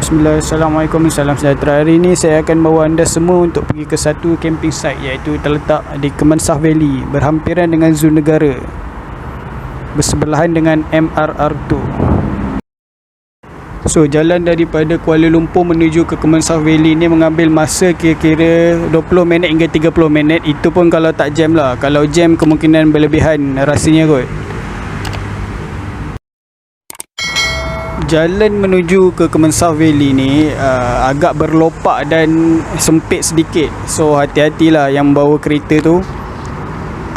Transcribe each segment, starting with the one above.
Bismillah, Assalamualaikum, salam sejahtera. Hari ini saya akan bawa anda semua untuk pergi ke satu camping site, iaitu terletak di Kementsah Valley, berhampiran dengan Zoo Negara, bersebelahan dengan MRR2. So, jalan daripada Kuala Lumpur menuju ke Kementsah Valley ni mengambil masa kira-kira 20 minit hingga 30 minit. Itu pun kalau tak jam lah. Kalau jam kemungkinan berlebihan rasanya kot. Jalan menuju ke Kementsah Valley ni agak berlopak dan sempit sedikit. So hati-hatilah yang bawa kereta tu.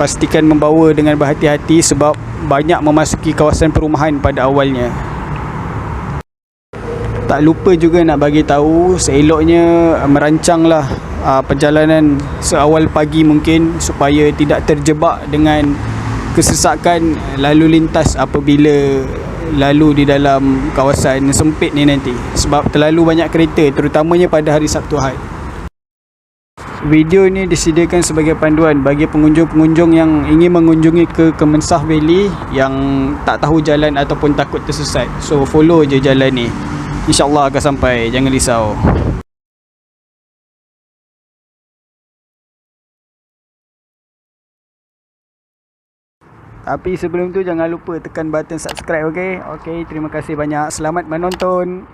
Pastikan membawa dengan berhati-hati sebab banyak memasuki kawasan perumahan pada awalnya. Tak lupa juga nak bagi tahu, seeloknya merancanglah perjalanan seawal pagi mungkin supaya tidak terjebak dengan kesesakan lalu lintas apabila lalu di dalam kawasan sempit ni nanti, sebab terlalu banyak kereta, terutamanya pada hari Sabtu Ahad. Video ini disediakan sebagai panduan bagi pengunjung-pengunjung yang ingin mengunjungi ke Kementsah Valley yang tak tahu jalan ataupun takut tersesat. So follow je jalan ni, InsyaAllah akan sampai, jangan risau. Tapi sebelum tu jangan lupa tekan button subscribe, okey? Okey, terima kasih banyak. Selamat menonton.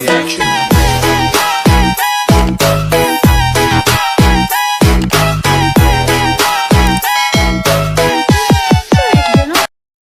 Reaction.